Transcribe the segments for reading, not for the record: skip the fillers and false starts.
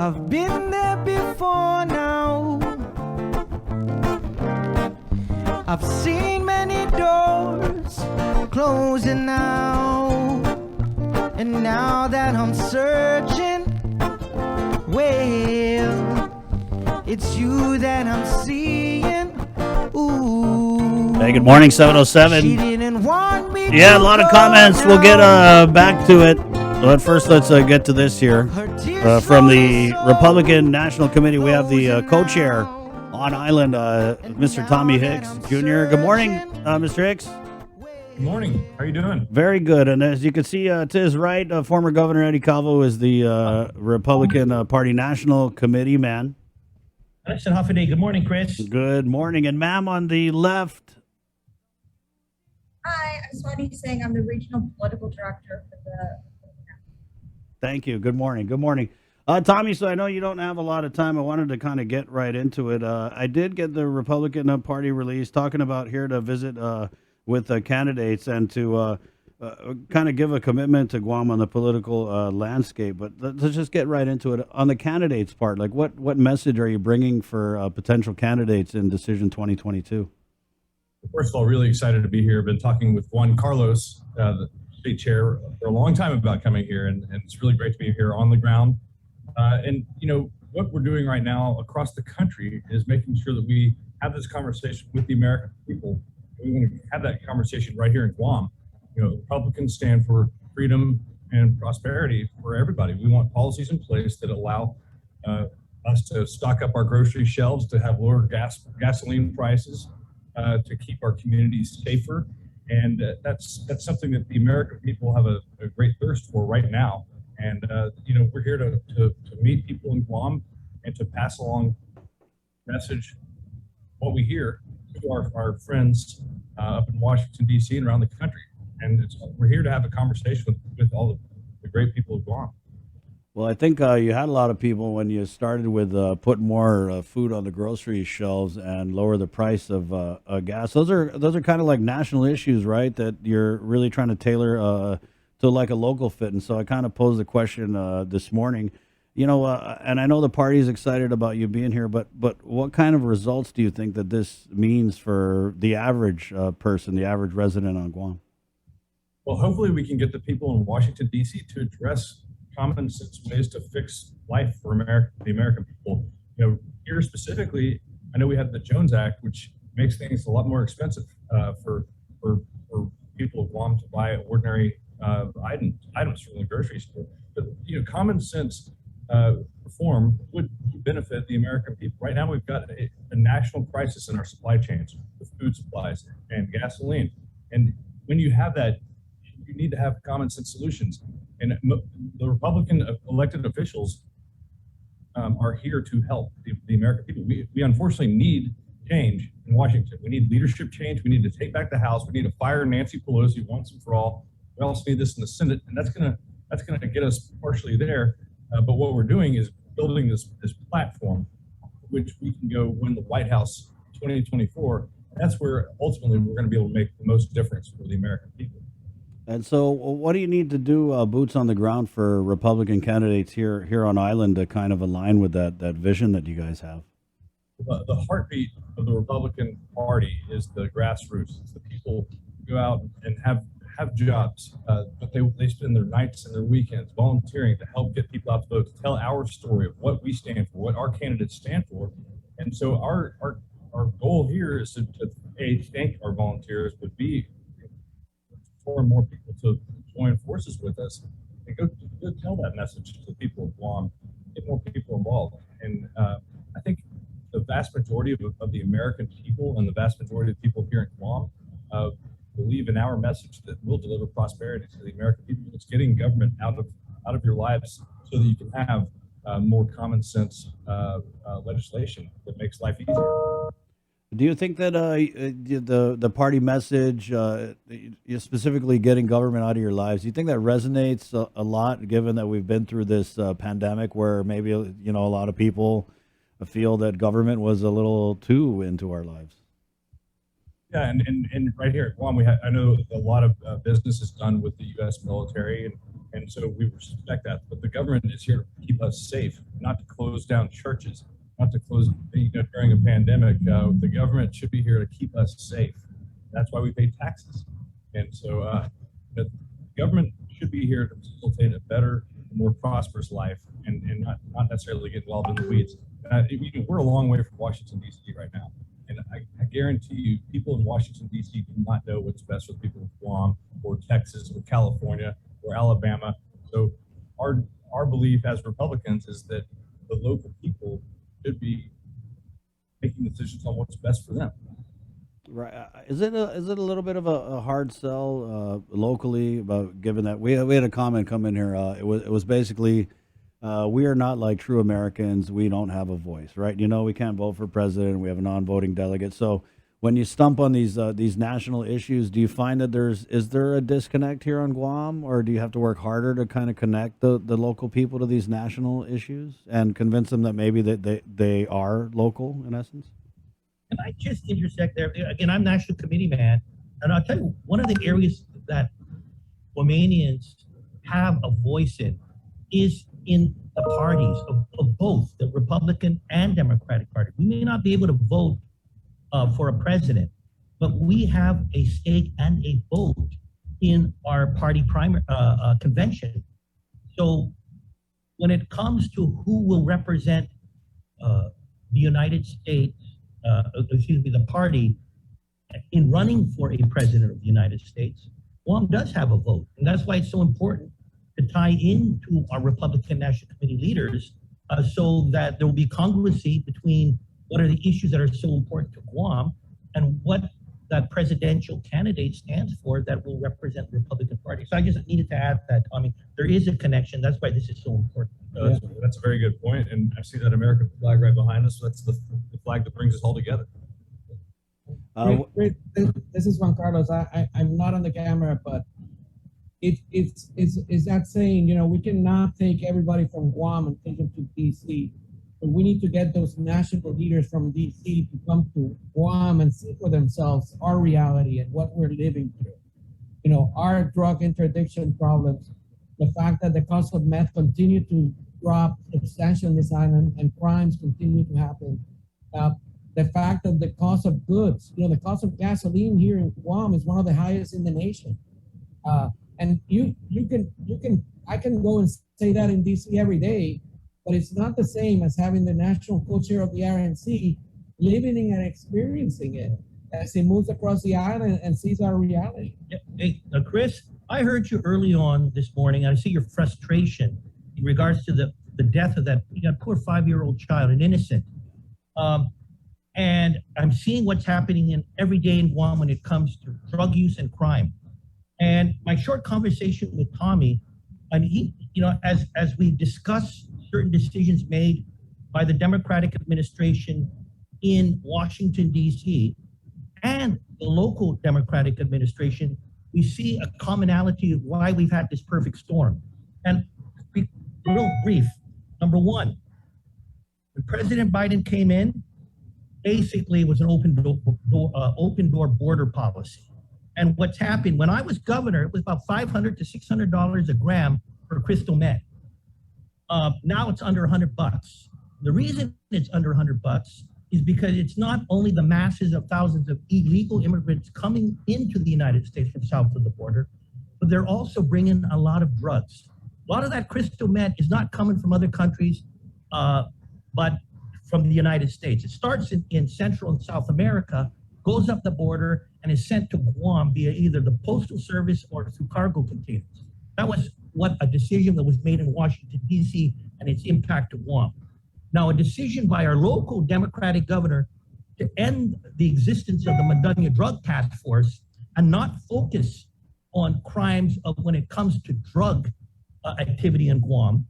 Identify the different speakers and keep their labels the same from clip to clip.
Speaker 1: I've been there before now. I've seen many doors closing now. And now that I'm searching, well, it's you that I'm seeing. Ooh.
Speaker 2: Hey, good morning, 707.
Speaker 1: She didn't want me
Speaker 2: Yeah, a
Speaker 1: to
Speaker 2: lot of
Speaker 1: go
Speaker 2: comments. We'll get
Speaker 1: now.
Speaker 2: back to it. But first, let's get to this here. From the Republican National Committee, we have the co-chair on Island, Mr. Tommy Hicks Jr. Good morning, Mr. Hicks.
Speaker 3: Good morning. How are you doing?
Speaker 2: Very good. And as you can see to his right, former Governor Eddie Calvo is the Republican Party National Committee man.
Speaker 4: I said half a day. Good morning, Chris.
Speaker 2: Good morning. And ma'am on the left.
Speaker 5: Hi, I'm Swati Singh. I'm the regional political director for the.
Speaker 2: Thank you. Good morning. Good morning. Tommy, so I know you don't have a lot of time. I wanted to kind of get right into it. I did get the Republican Party release talking about here to visit with candidates and to kind of give a commitment to Guam on the political landscape. But let's just get right into it. On the candidates part, like what message are you bringing for potential candidates in Decision 2022?
Speaker 3: First of all, really excited to be here. I've been talking with Juan Carlos, the state chair, for a long time about coming here, and it's really great to be here on the ground. And, you know, what we're doing right now across the country is making sure that we have this conversation with the American people. We want to have that conversation right here in Guam. You know, Republicans stand for freedom and prosperity for everybody. We want policies in place that allow us to stock up our grocery shelves, to have lower gasoline prices, to keep our communities safer. And that's something that the American people have a great thirst for right now. And, you know, we're here to meet people in Guam and to pass along message, what we hear to our friends up in Washington, D.C. and around the country. And we're here to have a conversation with all the great people of Guam.
Speaker 2: Well, I think you had a lot of people when you started with put more food on the grocery shelves and lower the price of gas. Those are kind of like national issues, right? That you're really trying to tailor to like a local fit. And so I kind of posed the question this morning, you know, and I know the party is excited about you being here, but what kind of results do you think that this means for the average person, the average resident on Guam?
Speaker 3: Well, hopefully we can get the people in Washington, D.C. to address common sense ways to fix life for the American people. You know, here specifically, I know we have the Jones Act, which makes things a lot more expensive for people of Guam to buy ordinary items from the grocery store. But, you know, common sense reform would benefit the American people. Right now, we've got a national crisis in our supply chains with food supplies and gasoline. And when you have that, you need to have common sense solutions. And the Republican elected officials are here to help the American people. We unfortunately need change in Washington. We need leadership change. We need to take back the House. We need to fire Nancy Pelosi once and for all. We also need this in the Senate, and that's gonna get us partially there. But what we're doing is building this platform, which we can go win the White House 2024. That's where ultimately we're going to be able to make the most difference for the American people.
Speaker 2: And so, what do you need to do, boots on the ground, for Republican candidates here on Island to kind of align with that vision that you guys have?
Speaker 3: The heartbeat of the Republican Party is the grassroots. It's the people who go out and have jobs, but they spend their nights and their weekends volunteering to help get people out to vote, to tell our story of what we stand for, what our candidates stand for. And so our goal here is to thank our volunteers, but more and more people to join forces with us and go tell that message to the people of Guam, get more people involved. And I think the vast majority of the American people and the vast majority of people here in Guam believe in our message that will deliver prosperity to the American people. It's getting government out of your lives so that you can have more common sense legislation that makes life easier.
Speaker 2: Do you think that the party message, specifically getting government out of your lives, do you think that resonates a lot, given that we've been through this pandemic where maybe, you know, a lot of people feel that government was a little too into our lives?
Speaker 3: Yeah, and right here at Guam, I know a lot of business is done with the U.S. military, and And so we respect that. But the government is here to keep us safe, not to close down churches, not to close, during a pandemic. The government should be here to keep us safe. That's why we pay taxes. And so the government should be here to facilitate a better, more prosperous life and not necessarily get involved in the weeds. We're a long way from Washington, D.C. right now. And I guarantee you, people in Washington, D.C. do not know what's best for the people of Guam or Texas or California or Alabama. So our belief as Republicans is that the local people should be making decisions on what's best for them.
Speaker 2: Right. Is it a little bit of a hard sell locally about given that we had a comment come in here? It was basically we are not like true Americans. We don't have a voice, right? We can't vote for president. We have a non-voting delegate. So when you stump on these national issues, do you find that is there a disconnect here on Guam, or do you have to work harder to kind of connect the local people to these national issues and convince them that maybe that they are local in essence?
Speaker 4: Can I just intersect there? Again, I'm National Committee man, and I'll tell you, one of the areas that Guamanians have a voice in is in the parties of both the Republican and Democratic Party. We may not be able to vote for a president, but we have a stake and a vote in our party primary convention. So when it comes to who will represent the United States, the party in running for a president of the United States, Guam does have a vote. And that's why it's so important to tie into our Republican National Committee leaders so that there will be congruency between what are the issues that are so important to Guam and what that presidential candidate stands for that will represent the Republican Party. So I just needed to add that, Tommy, there is a connection. That's why this is so important.
Speaker 3: That's a very good point. And I see that American flag right behind us. So that's the flag that brings us all together.
Speaker 6: Great. This is Juan Carlos. I'm not on the camera, but it's that saying, we cannot take everybody from Guam and take them to DC. But we need to get those national leaders from DC to come to Guam and see for themselves our reality and what we're living through. Our drug interdiction problems, the fact that the cost of meth continue to drop substantially in this island and crimes continue to happen. The fact that the cost of goods, the cost of gasoline here in Guam is one of the highest in the nation. And I can go and say that in DC every day, but it's not the same as having the national co-chair of the RNC living and experiencing it as he moves across the island and sees our reality.
Speaker 4: Hey, Chris, I heard you early on this morning, and I see your frustration in regards to the death of that poor 5-year-old child, an innocent. And I'm seeing what's happening every day in Guam when it comes to drug use and crime. And my short conversation with Tommy, and he, as we discuss certain decisions made by the Democratic administration in Washington, D.C., and the local Democratic administration, we see a commonality of why we've had this perfect storm. And real brief, number one, when President Biden came in, basically it was an open door border policy. And what's happened, when I was governor, it was about $500 to $600 a gram for crystal meth. Now it's under $100. The reason it's under $100 is because it's not only the masses of thousands of illegal immigrants coming into the United States from south of the border, but they're also bringing a lot of drugs. A lot of that crystal meth is not coming from other countries, but from the United States. It starts in Central and South America, goes up the border, and is sent to Guam via either the Postal Service or through cargo containers. That was what a decision that was made in Washington, D.C., and its impact to Guam. Now, a decision by our local Democratic governor to end the existence of the Madunya Drug Task Force and not focus on crimes when it comes to drug activity in Guam,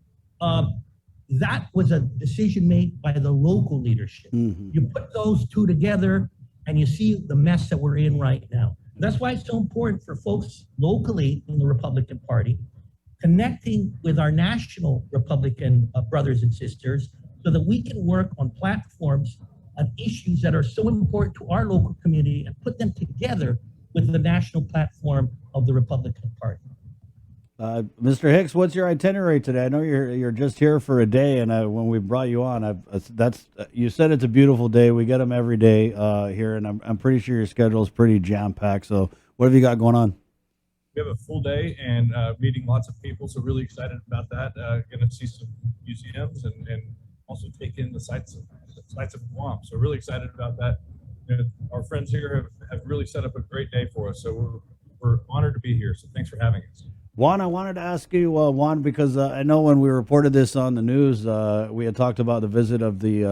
Speaker 4: that was a decision made by the local leadership. Mm-hmm. You put those two together and you see the mess that we're in right now. That's why it's so important for folks locally in the Republican Party connecting with our national Republican brothers and sisters so that we can work on platforms on issues that are so important to our local community and put them together with the national platform of the Republican Party.
Speaker 2: Mr. Hicks, what's your itinerary today? I know you're just here for a day, and when we brought you on, you said it's a beautiful day. We get them every day here, and I'm pretty sure your schedule is pretty jam packed. So, what have you got going on?
Speaker 3: We have a full day and meeting lots of people, so really excited about that. Going to see some museums and also take in the sights of Guam. So really excited about that. Our friends here have really set up a great day for us. So we're honored to be here. So thanks for having us.
Speaker 2: Juan, I wanted to ask you, Juan, because I know when we reported this on the news, we had talked about the visit of the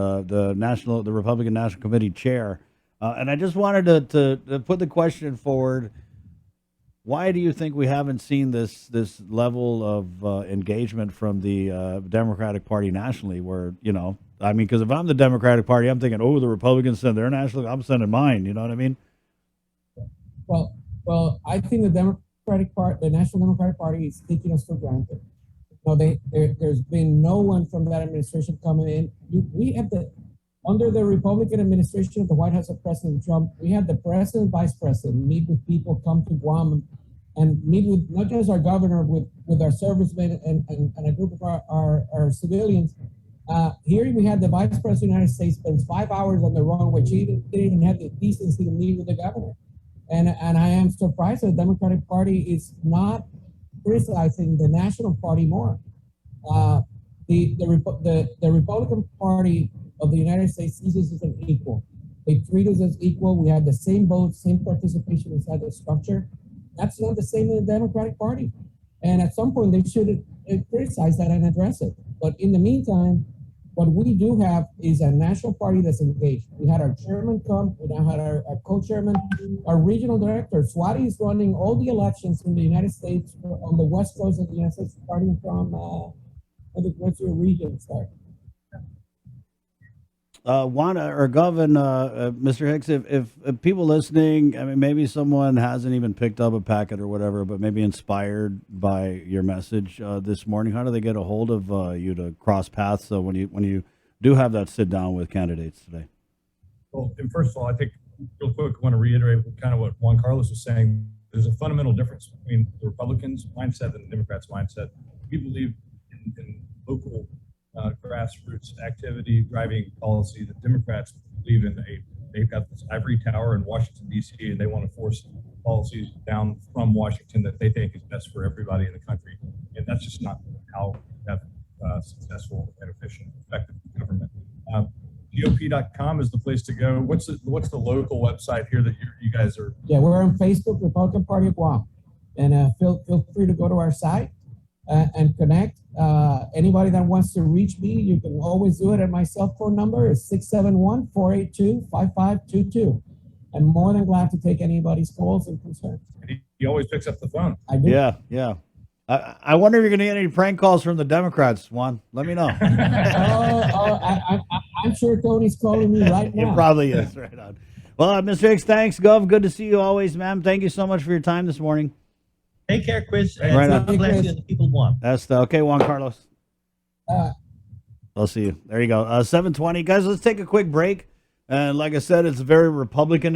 Speaker 2: Republican National Committee chair, and I just wanted to put the question forward. Why do you think we haven't seen this level of engagement from the Democratic Party nationally? Where I mean, because if I'm the Democratic Party, I'm thinking, oh, the Republicans send their national, I'm sending mine. You know what I mean?
Speaker 6: Well, I think the National Democratic Party is taking us for granted. There's been no one from that administration coming in. We have under the Republican administration of the White House of President Trump, we had the president, vice president meet with people, come to Guam, and meet with not just our governor, with our servicemen and a group of our civilians. Here we had the vice president of the United States spends 5 hours on the runway. She didn't even have the decency to meet with the governor. And I am surprised that the Democratic Party is not criticizing the National Party more. The Republican Party of the United States sees us as an equal. They treat us as equal. We have the same votes, same participation inside the structure. That's not the same in the Democratic Party. And at some point, they should criticize that and address it. But in the meantime, what we do have is a national party that's engaged. We had our chairman come, we now had our co-chairman, our regional director. Swati is running all the elections in the United States on the West Coast of the United States, starting from, what's your region start?
Speaker 2: Juan or Govin, Mr. Hicks, if people listening, I mean, maybe someone hasn't even picked up a packet or whatever, but maybe inspired by your message this morning, how do they get a hold of you to cross paths when you do have that sit down with candidates today?
Speaker 3: Well, and first of all, I think real quick, I want to reiterate kind of what Juan Carlos was saying. There's a fundamental difference between the Republicans' mindset and the Democrats' mindset. We believe in local grassroots activity driving policy. The Democrats believe they've got this ivory tower in Washington, D.C., and they want to force policies down from Washington that they think is best for everybody in the country. And that's just not how we have successful and efficient, effective government. GOP.com is the place to go. What's the local website here that you guys are?
Speaker 6: Yeah, we're on Facebook, Republican Party of Guam. And feel free to go to our site and connect. Anybody that wants to reach me, you can always do it at my cell phone number. It's 671-482-5522. I'm more than glad to take anybody's calls and concerns.
Speaker 3: He always picks up the phone.
Speaker 6: I do.
Speaker 2: Yeah. I wonder if you're going to get any prank calls from the Democrats, Juan. Let me know.
Speaker 6: I'm sure Tony's calling me right now.
Speaker 2: It probably is. Right on. Well, Mr. Hicks, thanks, Gov. Good to see you always, ma'am. Thank you so much for your time this morning.
Speaker 4: Take care, Chris. And
Speaker 2: Right on.
Speaker 4: God bless you and the people of Guam.
Speaker 2: That's okay, Juan Carlos. I'll see you. There you go. 7:20, guys. Let's take a quick break. And like I said, it's very Republican